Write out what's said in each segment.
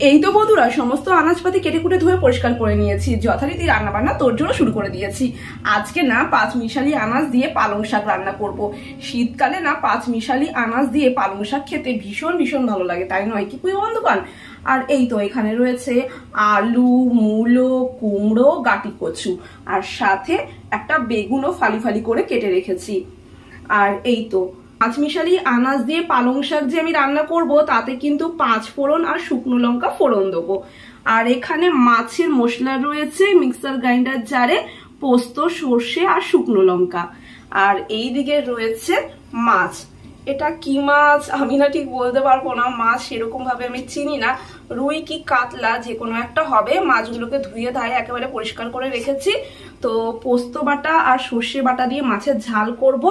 এই তো বন্ধুরা সমস্ত আনাজপাতি কেটে কুটে ধুয়ে পরিষ্কার করে নিয়েছি, যথারীতি রান্না বান্না তোর জন্য শুরু করে দিয়েছি। আজকে না পাঁচমিশালি আনাজ দিয়ে পালং শাক রান্না করব। শীতকালে না পাঁচমিশালি আনাজ দিয়ে পালং শাক খেতে ভীষণ ভীষণ ভালো লাগে, তাই নয় কি প্রিয় বন্ধুগণ? আর এই তো এখানে রয়েছে আলু, মূলো, কুমড়ো, গাটি কচু, আর সাথে একটা বেগুনও ফালি ফালি করে কেটে রেখেছি। আর এই তো পাঁচমিশালি আনাজ দিয়ে পালং শাক যে আমি রান্না করব তাতে কিন্তু 5 ফোড়ন আর শুকনো লঙ্কা ফোড়ন দেবো। আর এখানে মাছের মশলা রয়েছে মিক্সার গ্রাইন্ডার জারে, পোস্ত, সর্ষে আর শুকনো লঙ্কা। আর এই দিকে রয়েছে মাছ। এটা কি মাছ আমি না ঠিক বলতে পারবো না, মাছ সেরকম ভাবে আমি চিনি না, রুই কি কাতলা যে কোনো একটা হবে। মাছগুলোকে ধুয়ে ধায়ে একেবারে পরিষ্কার করে রেখেছি। তো পোস্ত বাটা আর সর্ষে বাটা দিয়ে মাছের ঝাল করব,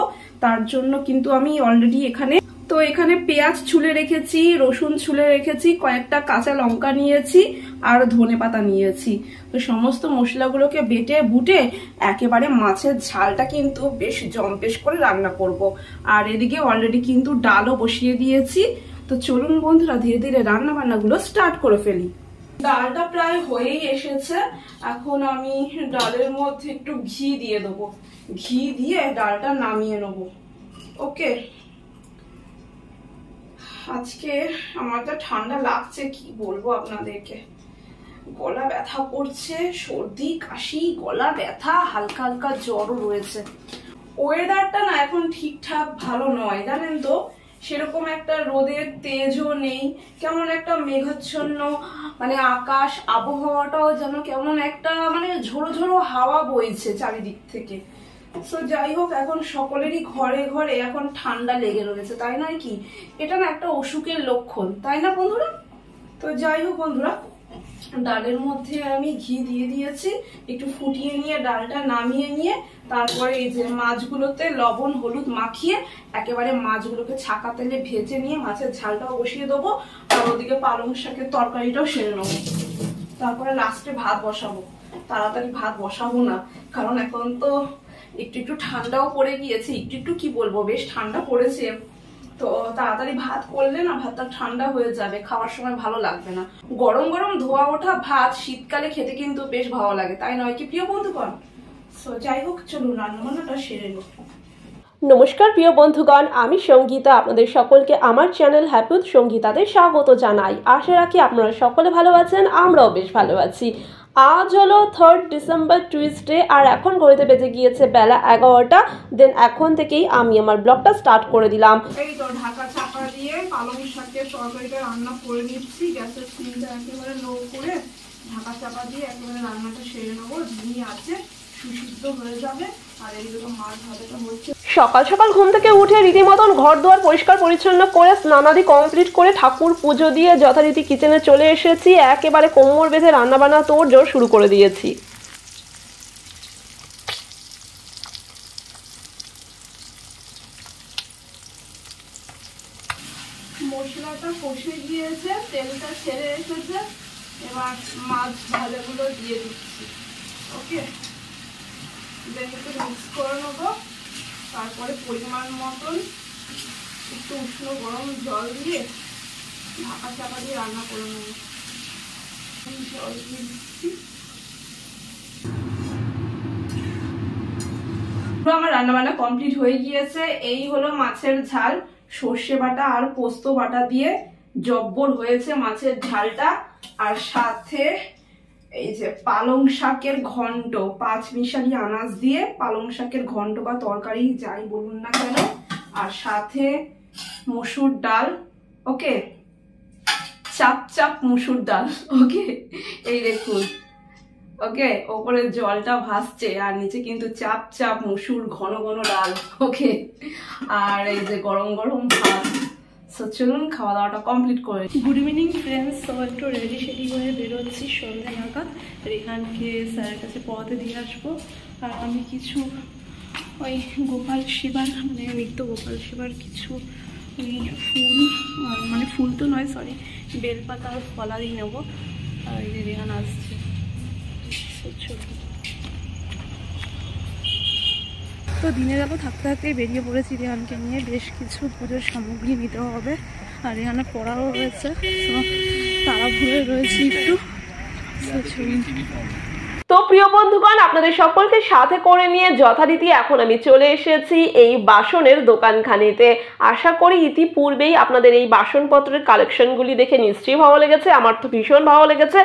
তার জন্য কিন্তু আমি অলরেডি এখানে পেঁয়াজ ছুলে রেখেছি, রসুন ছুলে রেখেছি, কয়েকটা কাঁচা লঙ্কা নিয়েছি আর ধনেপাতা নিয়েছি। তো সমস্ত মশলাগুলোকে বেটে বুটে একেবারে মাছের ঝালটা কিন্তু বেশ জম্পেশ করে রান্না করব। আর এদিকে অলরেডি কিন্তু ডালও বসিয়ে দিয়েছি। তো চলুন বন্ধুরা ধীরে ধীরে রান্না বান্নাগুলো স্টার্ট করে ফেলি। ডালটা প্রায় হয়েই এসেছে, এখন আমি ডালের মধ্যে একটু ঘি দিয়ে দেবো। ঘি দিয়ে ডালটা নামিয়ে নেবো। ওকে, আজকে আমার তো ঠান্ডা লাগছে, কি বলবো আপনাদেরকে, গলা ব্যথা করছে, সর্দি কাশি, গলা ব্যথা, হালকা হালকা জ্বরও রয়েছে। ওয়েদারটা না এখন ঠিকঠাক ভালো নয় জানেন তো, সেরকম একটা রোদের তেজও নেই, কেমন একটা মেঘাচ্ছন্ন মানে আকাশ, আবহাওয়াটাও যেন কেমন একটা মানে ঝোড়ো ঝোড়ো হাওয়া বইছে চারিদিক থেকে। তো যাই হোক, এখন সকলেরই ঘরে ঘরে এখন ঠান্ডা লেগে রয়েছে, তাই নয় কি? এটা না একটা অসুখের লক্ষণ, তাই না বন্ধুরা? তো যাই হোক বন্ধুরা, ডালের মধ্যে আমি ঘি দিয়ে দিয়েছি, একটু ফুটিয়ে নিয়ে ডালটা নামিয়ে নিয়ে তারপরে এই যে মাছগুলোতে লবণ হলুদ মাখিয়ে একেবারে মাছগুলোকে ছাকা তেলে ভেজে নিয়ে মাছের ঝালটাও বসিয়ে দেবো। আর ওদিকে পালং শাকের তরকারিটাও সেরে নেবো। তারপরে লাস্টে ভাত বসাবো। তাড়াতাড়ি ভাত বসাবো না, কারণ এখন তো একটু একটু ঠান্ডাও পড়ে গিয়েছে, একটু একটু কি বলবো, বেশ ঠান্ডা পড়েছে। তো তাড়াতাড়ি ভাত করলে না ভাতটা ঠান্ডা হয়ে যাবে, খাওয়ার সময় ভালো লাগবে না। গরম গরম ধোয়া ওঠা ভাত শীতকালে খেতে কিন্তু বেশ ভালো লাগে, তাই নয় কি প্রিয় বন্ধুগণ? তো যাই হোক, চলুন রান্নাবান্নাটা সেরে নেব। নমস্কার প্রিয় বন্ধুগণ, আমি সঙ্গীতা, আপনাদের সকলকে আমার চ্যানেল হ্যাপি উইথ সঙ্গীতাতে স্বাগত জানাই। আশা রাখি আপনারা সকলে ভালো আছেন, আমরাও বেশ ভালো আছি। আজ হলো 3 ডিসেম্বর টুইসডে, আর এখন ঘড়িতে বেজে গিয়েছে বেলা 11টা। দেন এখন থেকেই আমি আমার ব্লগটা স্টার্ট করে দিলাম। এই তো ঢাকা চাপা দিয়ে পালং শাকের তরকারিটা রান্না করে নিচ্ছি, গ্যাসের ফ্লেমটা একেবারে লো করে ঢাকা চাপা দিয়ে একেবারে রান্নাটা সেরে নেবো। ঝিমি আছে, সুসিদ্ধ হয়ে যাবে। আর এইদিকে মাছ ভাজাটা হচ্ছে। সকাল সকাল ঘুম থেকে উঠে রীতিমতন ঘর দুয়ার পরিষ্কার পরিচ্ছন্ন করে স্নানাদি কমপ্লিট করে ঠাকুর পুজো দিয়ে যথারীতি কিচেনে চলে এসেছি। একেবারে কোমর বেঁধে রান্নাবান্না তোড়জোড় শুরু করে দিয়েছি। মশলাটা কষে গিয়েছে, তেলটা ছেড়ে এসেছে, এবার মাছ ভাজাগুলো দিয়ে দিচ্ছি। ওকে, একটু মিক্স করে নেবো। তারপরে পরিমাণ মতন একটু উষ্ণ গরম জল দিয়ে ঢাকা চাপা দিয়ে রান্না করে নেবো। জল দিয়ে দিচ্ছি। আমার রান্না বান্না কমপ্লিট হয়ে গিয়েছে। এই হলো মাছের ঝাল, সর্ষে বাটা আর পোস্ত বাটা দিয়ে জব্বর হয়েছে মাছের ঝালটা। আর সাথে এই যে পালং শাকের ঘন্ট, পাঁচমিশালি আনাজ দিয়ে পালং শাকের ঘন্ট বা তরকারি যাই বলুন না কেন, আর সাথে মসুর ডাল। ওকে, চাপ চাপ মসুর ডাল। ওকে, এই দেখুন, ওকে, ওপরে জলটা ভাসছে আর নিচে কিন্তু চাপ চাপ মসুর ঘন ঘন ডাল। ওকে, আর এই যে গরম গরম ভাত। চলুন খাওয়া দাওয়াটা কমপ্লিট করে। গুড ইভিনিং ফ্রেন্ডস, তো একটু রেডি সেডি হয়ে বেরোচ্ছি সন্ধ্যা নাগাদ। রেহানকে স্যারের কাছে পড়াতে দিয়ে আসবো। আর আমি কিছু ওই গোপাল শিবার মানে নিত্য গোপাল শিবার কিছু ওই ফুল, মানে ফুল তো নয় সরি, বেলপাতা আর ফলাদি নেবো। আর এই যে রেহান আসছে। তো দিনের আলো থাকতে থাকতেই বেরিয়ে পড়েছি রেহানকে নিয়ে। বেশ কিছু পুজোর সামগ্রী নিতে হবে, আর এখানে পড়াও রয়েছে, তাড়াহুড়োয় রয়েছে একটু। তো প্রিয় বন্ধুগণ, আপনাদের সকলকে সাথে করে নিয়ে যথারীতি এখন আমি চলে এসেছি এই বাসনের দোকানখানিতে। আশা করি ইতিপূর্বেই আপনাদের এই বাসনপত্রের কালেকশনগুলি দেখে নিশ্চয়ই ভালো লেগেছে। আমার তো ভীষণ ভালো লেগেছে।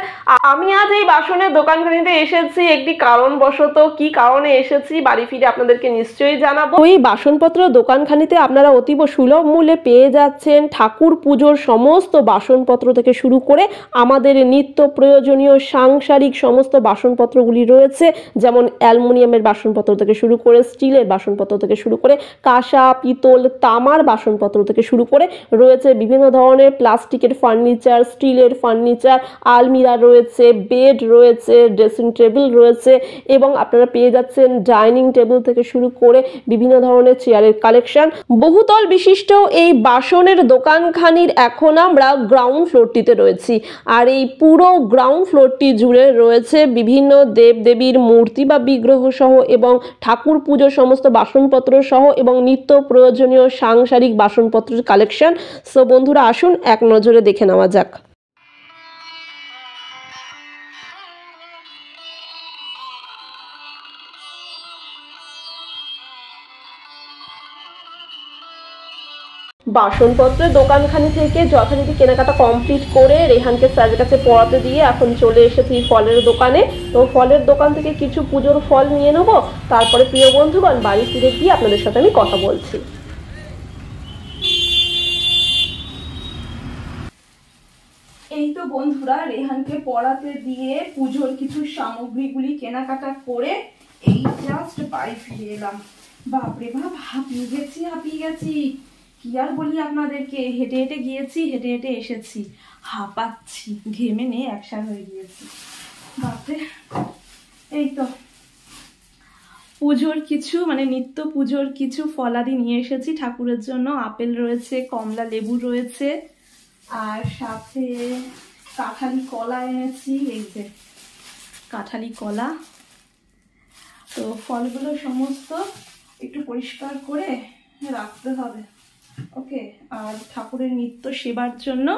আমি আজ এই বাসনের দোকানখানিতে এসেছি একটি কারণবশত। কি কারণে এসেছি বাড়ি ফিরে আপনাদেরকে নিশ্চয়ই জানাবো। এই বাসনপত্র দোকানখানিতে আপনারা অতীব সুলভ মূল্যে পেয়ে যাচ্ছেন ঠাকুর পুজোর সমস্ত বাসনপত্র থেকে শুরু করে আমাদের নিত্য প্রয়োজনীয় সাংসারিক সমস্ত বাসনপত্রগুলি রয়েছে, যেমন অ্যালুমিনিয়ামের বাসনপত্র থেকে শুরু করে স্টিলের বাসনপত্র থেকে শুরু করে কাঁসা পিতল তামার বাসনপত্র থেকে শুরু করে রয়েছে বিভিন্ন ধরনের প্লাস্টিকের ফার্নিচার, স্টিলের ফার্নিচার, আলমিরা রয়েছে, বেড রয়েছে, ড্রেসিং টেবিল রয়েছে এবং আপনারা পেয়ে যাচ্ছেন ডাইনিং টেবিল থেকে শুরু করে বিভিন্ন ধরনের চেয়ারের কালেকশন। বহুতল বিশিষ্ট এই বাসনের দোকানখানির এখন আমরা গ্রাউন্ড ফ্লোরটিতে রয়েছি। আর এই পুরো গ্রাউন্ড ফ্লোরটি জুড়ে রয়েছে বিভিন্ন দেবদেবীর মূর্তি বা বিগ্রহ সহ এবং ঠাকুর পুজোর সমস্ত বাসনপত্র সহ এবং নিত্য প্রয়োজনীয় সাংসারিক বাসনপত্রের কালেকশন। সো বন্ধুরা, আসুন এক নজরে দেখে নেওয়া যাক। বাসনপত্রের দোকানখানি থেকে যথারীতি কেনাকাটা কমপ্লিট করে রেহানকে স্যারের কাছে পড়াতে দিয়ে এখন চলে এসেছি ফলের দোকানে। তো ফলের দোকান থেকে কিছু পুজোর ফল নিয়ে নেব, তারপরে প্রিয় বন্ধুগণ বাড়ি ফিরে গিয়ে আপনাদের সাথে আমি কথা বলছি। এই তো বন্ধুরা, রেহানকে পড়াতে দিয়ে পুজোর কিছু সামগ্রীগুলি কেনাকাটা করে এই জাস্ট বাড়ি ফিরে এলাম। বাপরে বাপ, হাঁপিয়ে গেছি। কি আর বলি আপনাদেরকে, হেঁটে হেঁটে গিয়েছি, হেঁটে হেঁটে এসেছি, হাঁপাচ্ছি, ঘেমে নিয়ে একসাথে হয়ে গিয়েছি। বাপরে, এই তো পুজোর কিছু নিত্য পুজোর কিছু ফলাদি নিয়ে এসেছি ঠাকুরের জন্য। আপেল রয়েছে, কমলা লেবু রয়েছে, আর সাথে কাঁঠালি কলা এনেছি। এই যে কাঁঠালি কলা। তো ফলগুলো সমস্ত একটু পরিষ্কার করে রাখতে হবে, ওকে। আর ঠাকুরের নিত্য সেবার জন্য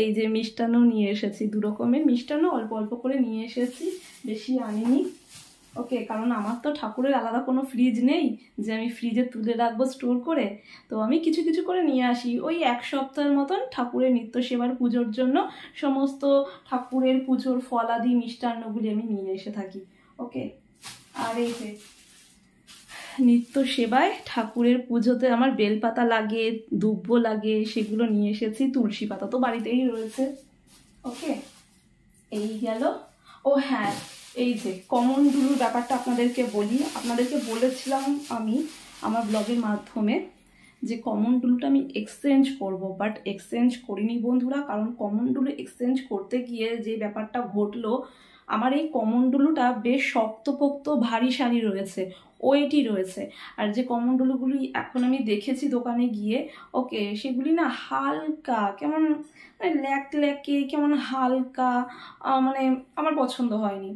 এই যে মিষ্টান্ন নিয়ে এসেছি, 2 রকমের মিষ্টান্ন অল্প অল্প করে নিয়ে এসেছি, বেশি আনিনি, ওকে। কারণ আমার তো ঠাকুরের আলাদা কোনো ফ্রিজ নেই যে আমি ফ্রিজে তুলে রাখবো স্টোর করে। তো আমি কিছু কিছু করে নিয়ে আসি, ওই 1 সপ্তাহের মতন ঠাকুরের নিত্য সেবার পুজোর জন্য সমস্ত ঠাকুরের পুজোর ফলাদি মিষ্টান্নগুলি আমি নিয়ে এসে থাকি, ওকে। আর এই যে নিত্য সেবায় ঠাকুরের পুজোতে আমার বেলপাতা লাগে, দুব্বো লাগে, সেগুলো নিয়ে এসেছি। তুলসী পাতা তো বাড়িতেই রয়েছে, ওকে। এই গেল। ও হ্যাঁ, এই যে কমণ্ডলুর ব্যাপারটা আপনাদেরকে বলি। আপনাদেরকে বলেছিলাম আমি আমার ব্লগের মাধ্যমে যে কমণ্ডলুটা আমি এক্সচেঞ্জ করব, বাট এক্সচেঞ্জ করিনি বন্ধুরা। কারণ কমণ্ডলু এক্সচেঞ্জ করতে গিয়ে যে ব্যাপারটা ঘটলো, আমার এই কমণ্ডলুটা বেশ শক্তপোক্ত ভারী সারি রয়েছে, ওয়েটই রয়েছে। আর যে কমণ্ডলুগুলি এখন আমি দেখেছি দোকানে গিয়ে, ওকে, সেগুলি না হালকা, কেমন ল্যাকে, কেমন হালকা, আমার পছন্দ হয়নি।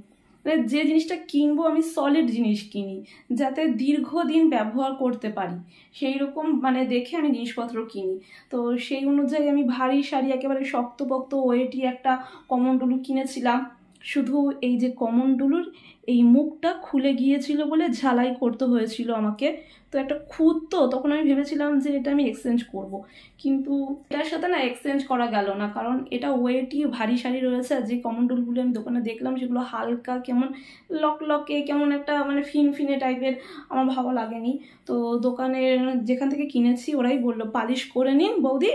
যে জিনিসটা কিনবো আমি সলিড জিনিস কিনি, যাতে দীর্ঘদিন ব্যবহার করতে পারি, সেই রকম দেখে আমি জিনিসপত্র কিনি। তো সেই অনুযায়ী আমি ভারী সারি একেবারে শক্তপোক্ত ওয়েটই একটা কমণ্ডলু কিনেছিলাম। শুধু এই যে কমণ্ডলুর এই মুখটা খুলে গিয়েছিল বলে ঝালাই করতে হয়েছিল আমাকে। তো একটা খুঁত, তো তখন আমি ভেবেছিলাম যে এটা আমি এক্সচেঞ্জ করব, কিন্তু এটার সাথে না এক্সচেঞ্জ করা গেল না, কারণ এটা ওয়েটই ভারী সারি রয়েছে। আর যে কমণ্ডলগুলো আমি দোকানে দেখলাম সেগুলো হালকা, কেমন লকলকে, কেমন একটা ফিনফিনে টাইপের, আমার ভালো লাগেনি। তো দোকানের যেখান থেকে কিনেছি ওরাই বললো পালিশ করে নিন বৌদি,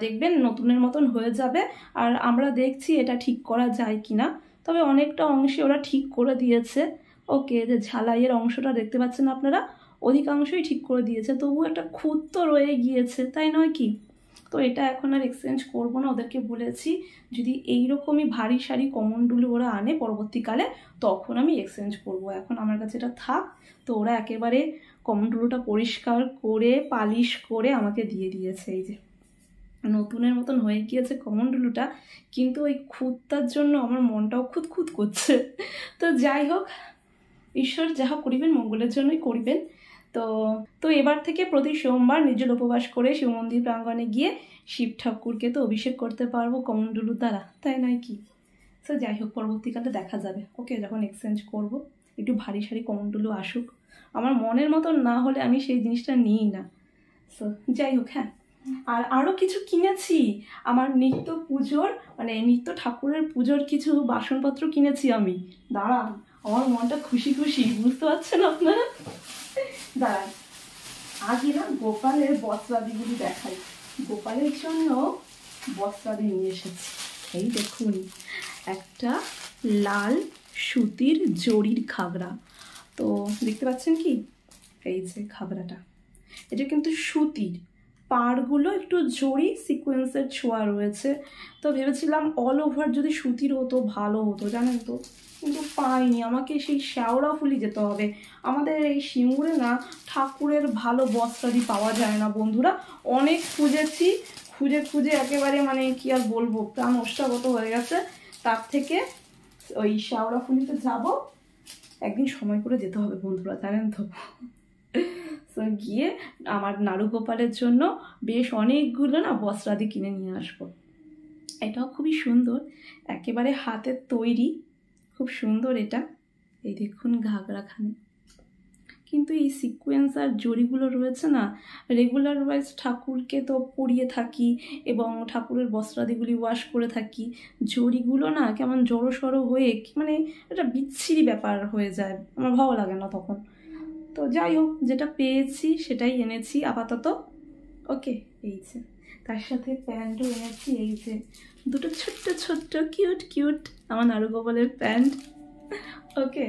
দেখবেন নতুনের মতন হয়ে যাবে। আর আমরা দেখছি এটা ঠিক করা যায় কিনা। তবে অনেকটা অংশে ওরা ঠিক করে দিয়েছে, ওকে। যে ঝালাইয়ের অংশটা দেখতে পাচ্ছেন আপনারা, অধিকাংশই ঠিক করে দিয়েছে, তবু একটা খুঁত তো রয়ে গিয়েছে, তাই নয় কি? তো এটা এখন আর এক্সচেঞ্জ করবো না। ওদেরকে বলেছি যদি এইরকমই ভারী সারি কমণ্ডলু ওরা আনে পরবর্তীকালে, তখন আমি এক্সচেঞ্জ করব। এখন আমার কাছে এটা থাক। তো ওরা একেবারে কমণ্ডলুটা পরিষ্কার করে পালিশ করে আমাকে দিয়ে দিয়েছে। এই যে নতুনের মতন হয়ে গিয়েছে কমণ্ডলুটা, কিন্তু ওই খুঁতটার জন্য আমার মনটাও খুঁতখুত করছে। তো যাই হোক, ঈশ্বর যাহা করিবেন মঙ্গলের জন্যই করিবেন। তো তো এবার থেকে প্রতি সোমবার নির্জল উপবাস করে শিব মন্দির প্রাঙ্গণে গিয়ে শিব ঠাকুরকে তো অভিষেক করতে পারবো কমণ্ডলুর দ্বারা, তাই নয় কি? তো যাই হোক, পরবর্তীকালে দেখা যাবে। ওকে, যখন এক্সচেঞ্জ করব একটু ভারী সারি কমণ্ডলু আসুক। আমার মনের মতন না হলে আমি সেই জিনিসটা নিই না। সো যাই হোক, হ্যাঁ, আর আরও কিছু কিনেছি। আমার নিত্য পুজোর মানে নিত্য ঠাকুরের পুজোর কিছু বাসনপত্র কিনেছি আমি। দাঁড়ান, আমার মনটা খুশি খুশি, বুঝতে পারছেন আপনারা? দাঁড়ান, আগে না গোপালের বস্ত্রাদিগুলি দেখাই। গোপালের জন্য বস্ত্রাদি নিয়ে এসেছি। এই দেখুন, একটা লাল সুতির জরির ঘাগরা। তো দেখতে পাচ্ছেন কি, এই যে ঘাগরাটা, এটা কিন্তু সুতির, পাড়গুলো একটু জরি সিকোয়েন্সের ছোঁয়া রয়েছে। তো ভেবেছিলাম অল ওভার যদি সুতির হতো ভালো হতো, জানেন তো, কিন্তু পাইনি। আমাকে সেই শেওড়াফুলি যেতে হবে। আমাদের এই সিঙ্গুরে না ঠাকুরের ভালো বস্ত্রাদি পাওয়া যায় না বন্ধুরা। অনেক খুঁজেছি, খুঁজে খুঁজে একেবারে মানে কি আর বলবো, প্রাণ ওষ্ঠাগত হয়ে গেছে। তার থেকে ওই শেওড়াফুলিতে যাব, একদিন সময় করে যেতে হবে বন্ধুরা, জানেন তো। তো গিয়ে আমার নাড়ুগোপালের জন্য বেশ অনেকগুলো না বস্ত্রাদি কিনে নিয়ে আসবো। এটাও খুবই সুন্দর, একেবারে হাতের তৈরি, খুব সুন্দর এটা। এই দেখুন ঘাগরাখানি, কিন্তু এই সিকোয়েন্স আর জরিগুলো রয়েছে না, রেগুলার ওয়াইজ ঠাকুরকে তো পরিয়ে থাকি এবং ঠাকুরের বস্ত্রাদিগুলি ওয়াশ করে থাকি। জরিগুলো না কেমন জড়ো সড়ো হয়ে মানে একটা বিচ্ছিরি ব্যাপার হয়ে যায়, আমার ভালো লাগে না তখন। তো যাই হোক, যেটা পেয়েছি সেটাই এনেছি আপাতত। ওকে, এই যে তার সাথে প্যান্টও এনেছি। এই যে দুটো ছোট্ট ছোট্ট কিউট কিউট আমার নাড়ুগোপালের প্যান্ট। ওকে,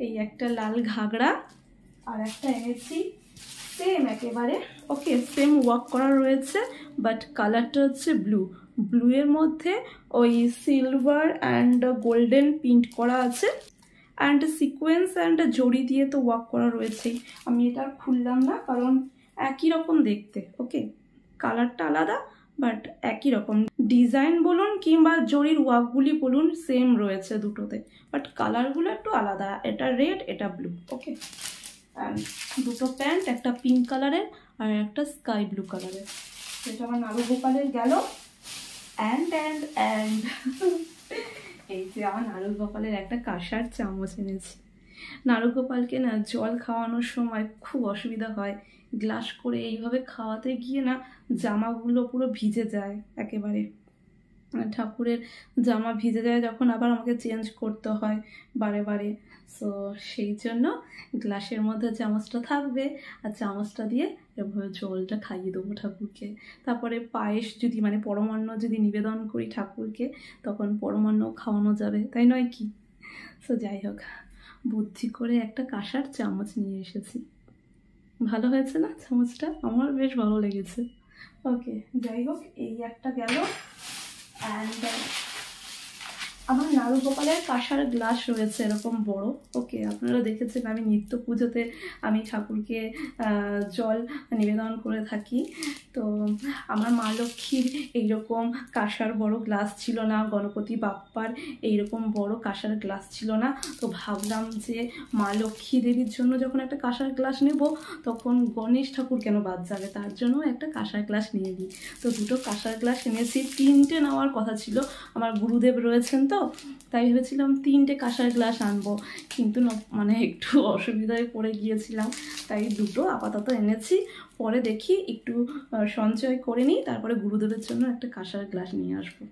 এই একটা লাল ঘাগরা, আর একটা এনেছি সেম একেবারে। ওকে, সেম ওয়ার্ক করা রয়েছে, বাট কালারটা হচ্ছে ব্লু। ব্লুয়ের মধ্যে ওই সিলভার অ্যান্ড গোল্ডেন প্রিন্ট করা আছে, অ্যান্ড সিকোয়েন্স অ্যান্ড জড়ি দিয়ে তো ওয়ার্ক করা রয়েছেই। আমি এটা খুললাম না, কারণ একই রকম দেখতে। ওকে, কালারটা আলাদা বাট একই রকম। ডিজাইন বলুন কিংবা জরির ওয়ার্কগুলি বলুন সেম রয়েছে দুটোতে, বাট কালারগুলো একটু আলাদা। এটা রেড, এটা ব্লু। ওকে, অ্যান্ড দুটো প্যান্ট, একটা পিঙ্ক কালারের আর একটা স্কাই ব্লু কালারের। এটা আমার নাড়ুগোপালের গেল। অ্যান্ড অ্যান্ড অ্যান্ড এই যে আমার নাড়ুগোপালের একটা কাঁসার চামচ এনেছি। নাড়ুগোপালকে না জল খাওয়ানোর সময় খুব অসুবিধা হয়, গ্লাস করে এইভাবে খাওয়াতে গিয়ে না জামাগুলো পুরো ভিজে যায় একেবারে। ঠাকুরের জামা ভিজে যায় যখন, আবার আমাকে চেঞ্জ করতে হয় বারে বারে। সো সেই জন্য গ্লাসের মধ্যে চামচটা থাকবে, আর চামচটা দিয়ে এভাবে জলটা খাইয়ে দেবো ঠাকুরকে। তারপরে পায়েস যদি মানে পরমান্ন যদি নিবেদন করি ঠাকুরকে, তখন পরমান্ন খাওয়ানো যাবে, তাই নয় কি? সো যাই হোক, বুদ্ধি করে একটা কাঁসার চামচ নিয়ে এসেছি। ভালো হয়েছে না চামচটা? আমার বেশ ভালো লেগেছে। ওকে, যাই হোক, এই একটা গেল। অ্যান্ড আমার নাড়ুগোপালের কাঁসার গ্লাস রয়েছে এরকম বড়। ওকে, আপনারা দেখেছেন আমি নিত্য পুজোতে আমি ঠাকুরকে জল নিবেদন করে থাকি। তো আমার মা লক্ষ্মীর এইরকম কাঁসার বড় গ্লাস ছিল না, গণপতি বাপ্পার এইরকম বড় কাঁসার গ্লাস ছিল না। তো ভাবলাম যে মা লক্ষ্মী দেবীর জন্য যখন একটা কাঁসার গ্লাস নেব, তখন গণেশ ঠাকুর কেন বাদ যাবে, তার জন্য একটা কাঁসার গ্লাস নিয়ে নিই। তো দুটো কাঁসার গ্লাস এনেছি। 3টে নেওয়ার কথা ছিল, আমার গুরুদেব রয়েছেন তো, তাই ভেবেছিলাম 3টে কাঁসার গ্লাস আনবো, কিন্তু মানে একটু অসুবিধায় পড়ে গিয়েছিলাম, তাই দুটো আপাতত এনেছি। পরে দেখি একটু সঞ্চয় করে নিই, তারপরে গুরুদেবের জন্য একটা কাঁসার গ্লাস নিয়ে আসবো।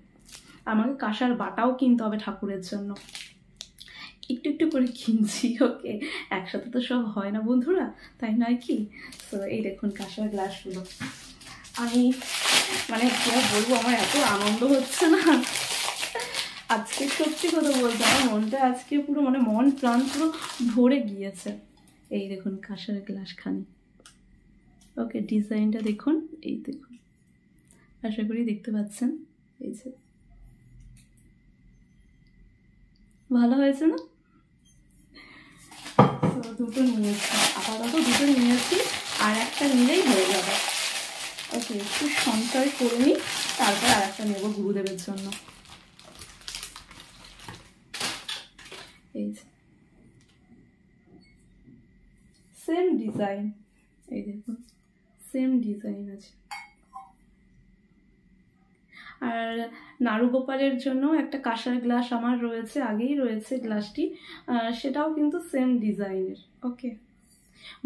আমাকে কাঁসার বাটাও কিনতে হবে ঠাকুরের জন্য, একটু একটু করে কিনছি। ওকে, একসাথে তো সব হয় না বন্ধুরা, তাই নয় কি? তো এই দেখুন কাঁসার গ্লাসগুলো। আমি মানে কি বলবো, আমার এত আনন্দ হচ্ছে না আজকে, সত্যি কথা বলতে আমার মনটা আজকে পুরো মানে মন প্রাণ পুরো ভরে গিয়েছে। এই দেখুন কাঁসার গ্লাসখানি। ওকে, ডিজাইনটা দেখুন, এই দেখুন, আশা করি দেখতে পাচ্ছেন। এই যে ভালো হয়েছে না? তো দুটো নিয়েছি, আপাতত দুটো নিয়েছি, আর একটা নিলেই হয়ে যাবে। ওকে, একটু সঞ্চয় করে নিই, তারপর আর একটা নেবো গুরুদেবের জন্য। এই যে সেম ডিজাইন, এই দেখুন সেম ডিজাইন আছে। আর নাড়ুগোপালের জন্য একটা কাঁসার গ্লাস আমার রয়েছে, আগেই রয়েছে গ্লাসটি, সেটাও কিন্তু সেম ডিজাইনের। ওকে,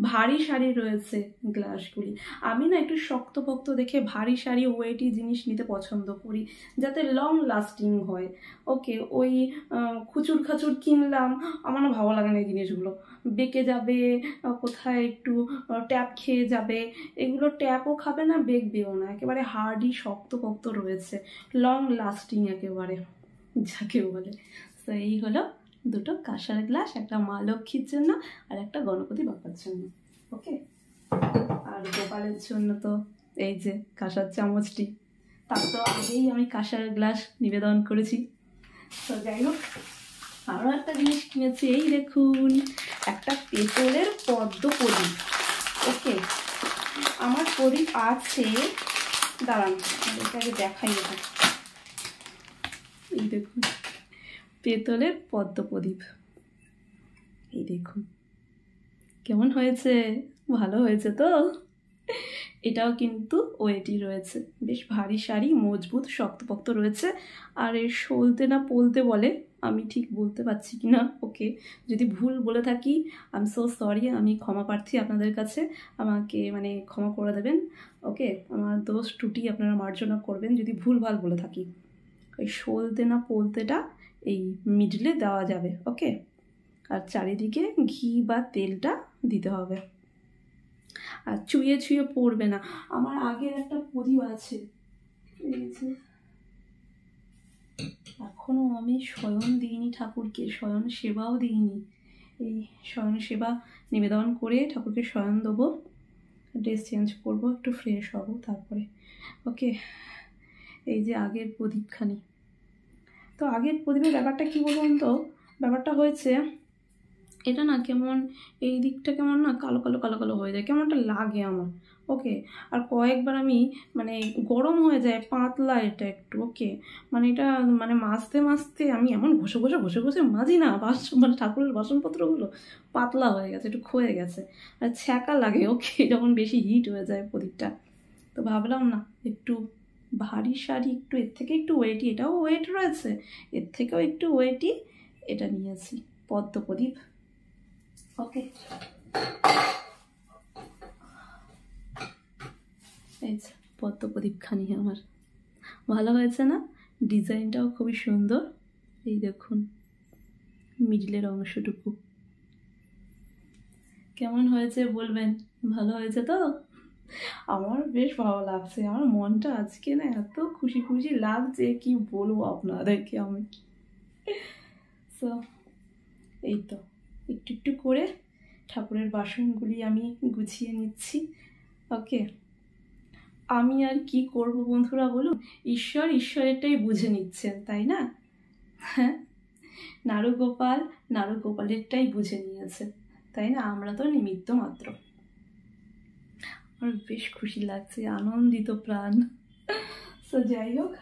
ভারী শাড়ি রয়েছে গ্লাসগুলি। আমি না একটু শক্তপোক্ত দেখে ভারী শাড়ি ওয়েটি জিনিস নিতে পছন্দ করি, যাতে লং লাস্টিং হয়। ওকে, ওই খুচুর খাচুর কিনলাম, আমার না ভালো লাগে না এই জিনিসগুলো, বেঁকে যাবে, কোথায় একটু ট্যাপ খেয়ে যাবে, এগুলো ট্যাপও খাবে না, বেঁকবেও না, একেবারে হার্ডি শক্তপোক্ত রয়েছে, লং লাস্টিং একেবারে যাকে বলে। তো এই হলো দুটো কাঁসার গ্লাস, একটা মা লক্ষ্মীর জন্য আর একটা গণপতি বাপ্পার জন্য। ওকে, আর গোপালের জন্য তো এই যে কাঁসার চামচটি, তার তো আগেই আমি কাঁসার গ্লাস নিবেদন করেছি। তো যাই হোক, আরও একটা জিনিস কিনেছি, এই দেখুন একটা পেতলের পদ্ম প্রদীপ। ওকে, আমার প্রদীপ আছে, দাঁড়ান এটাকে দেখাই। এটা এই দেখুন পেতলের পদ্ম প্রদীপ, এই দেখুন কেমন হয়েছে, ভালো হয়েছে তো। এটাও কিন্তু ওয়েটি রয়েছে, বেশ ভারী শাড়ি, মজবুত শক্তপোক্ত রয়েছে। আর এর সলতে না পলতে বলে, আমি ঠিক বলতে পারছি কি না। ওকে, যদি ভুল বলে থাকি আই এম সো সরি, আমি ক্ষমা প্রার্থী আপনাদের কাছে, আমাকে মানে ক্ষমা করে দেবেন। ওকে, আমার দোষ ত্রুটি আপনারা মার্জনা করবেন যদি ভুলভাল বলে থাকি। ওই সলতে না পলতেটা এই মিডলে দেওয়া যাবে। ওকে, আর চারিদিকে ঘি বা তেলটা দিতে হবে, আর চুইয়ে ছুঁয়ে পড়বে না। আমার আগের একটা প্রদীপ আছে, এখনো আমি শয়ন দিইনি ঠাকুরকে, শয়ন সেবাও দিইনি। এই শয়ন সেবা নিবেদন করে ঠাকুরকে শয়ন দেবো, ড্রেস চেঞ্জ করবো, একটু ফ্রেশ হবো তারপরে। ওকে, এই যে আগের প্রদীপখানি। তো আগের প্রদীপের ব্যাপারটা কি বলুন তো, ব্যাপারটা হয়েছে এটা না কেমন এই দিকটা কেমন না কালো কালো কালো কালো হয়ে যায়, কেমনটা লাগে আমার। ওকে, আর কয়েকবার আমি মানে গরম হয়ে যায়, পাতলা এটা একটু। ওকে, মানে এটা মানে মাজতে মাজতে আমি এমন ঘষে ঘষে ঘষে ঘষে মাজি না, মানে ঠাকুরের বাসনপত্রগুলো পাতলা হয়ে গেছে, একটু ক্ষয়ে গেছে, আর ছ্যাঁকা লাগে। ওকে, যখন বেশি হিট হয়ে যায় প্রদীপটা, তো ভাবলাম না একটু ভারী শাড়ি, একটু এর থেকে একটু ওয়েটি, এটাও ওয়েট রয়েছে, এর থেকেও একটু ওয়েটি, এটা নিয়েছি পদ্ম প্রদীপ। ওকে, এই যে পদ্ম প্রদীপখানি আমার, ভালো হয়েছে না? ডিজাইনটাও খুবই সুন্দর। এই দেখুন মিডলের অংশটুকু কেমন হয়েছে বলবেন, ভালো হয়েছে তো? আমার বেশ ভালো লাগছে, আমার মনটা আজকে না এত খুশি খুশি লাগছে, কি বলবো আপনাদেরকে আমি। সো এই তো একটু একটু করে ঠাকুরের বাসনগুলি আমি গুছিয়ে নিচ্ছি। ওকে, আমি আর কি করব বন্ধুরা বলুন, ঈশ্বর ঈশ্বরেরটাই বুঝে নিচ্ছেন তাই না? হ্যাঁ, নাড়ুগোপাল নাড়ুগোপালেরটাই বুঝে নিয়েছে তাই না, আমরা তো নিমিত্ত মাত্র। আমার বেশ খুশি লাগছে, আনন্দিত প্রাণ। সো যাই হোক,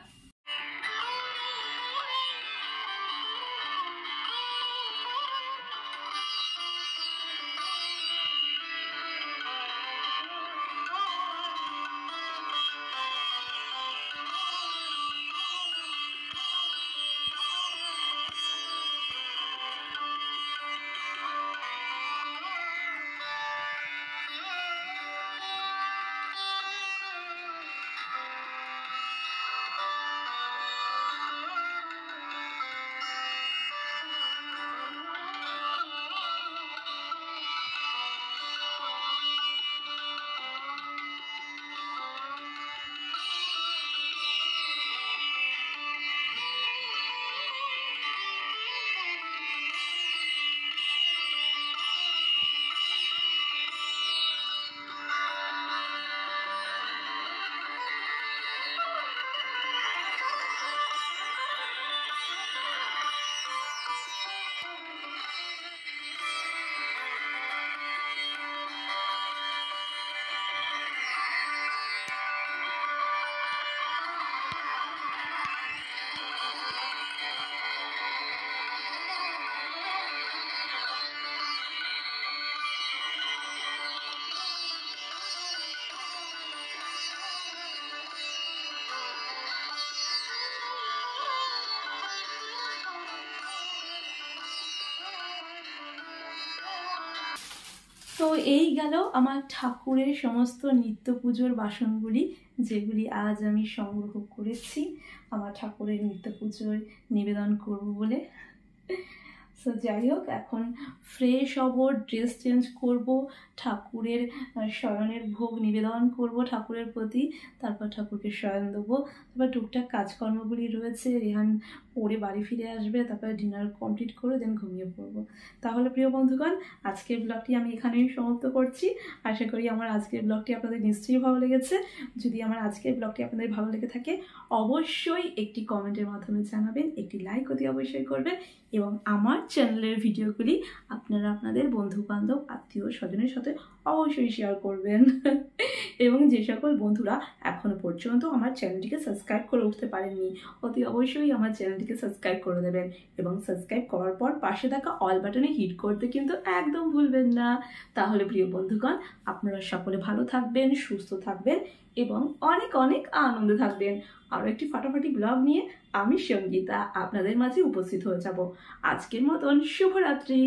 তো এই গেল আমার ঠাকুরের সমস্ত নিত্য পুজোর বাসনগুলি, যেগুলি আজ আমি সংগ্রহ করেছি আমার ঠাকুরের নিত্য পুজোয় নিবেদন করব বলে। সো যাই হোক, এখন ফ্রেশ হব, ড্রেস চেঞ্জ করব, ঠাকুরের শয়নের ভোগ নিবেদন করব ঠাকুরের প্রতি, তারপর ঠাকুরকে শয়ন দেবো, তারপর টুকটাক কাজকর্মগুলি রয়েছে, রেহান পরে বাড়ি ফিরে আসবে, তারপরে ডিনার কমপ্লিট করে দেন ঘুমিয়ে পড়বো। তাহলে প্রিয় বন্ধুগণ, আজকের ব্লগটি আমি এখানেই সমাপ্ত করছি। আশা করি আমার আজকের ব্লগটি আপনাদের নিশ্চয়ই ভালো লেগেছে। যদি আমার আজকের ব্লগটি আপনাদের ভালো লেগে থাকে অবশ্যই একটি কমেন্টের মাধ্যমে জানাবেন, একটি লাইক অতি অবশ্যই করবেন, এবং আমার চ্যানেলের ভিডিওগুলি আপনারা আপনাদের বন্ধু বান্ধব আত্মীয় স্বজনের সাথে অবশ্যই শেয়ার করবেন। এবং যে সকল বন্ধুরা এখনো পর্যন্ত আমার চ্যানেলটিকে সাবস্ক্রাইব করে উঠতে পারেননি, অতি অবশ্যই আমার চ্যানেলটিকে সাবস্ক্রাইব করে দেবেন, এবং সাবস্ক্রাইব করার পর পাশে থাকা অল বাটনে হিট করতে কিন্তু একদম ভুলবেন না। তাহলে প্রিয় বন্ধুগণ, আপনারা সকলে ভালো থাকবেন, সুস্থ থাকবেন এবং অনেক অনেক আনন্দে থাকবেন। আরও একটি ফাটাফাটি ব্লগ নিয়ে আমি সঙ্গীতা আপনাদের মাঝে উপস্থিত হয়ে যাব। আজকের মতন শুভরাত্রি।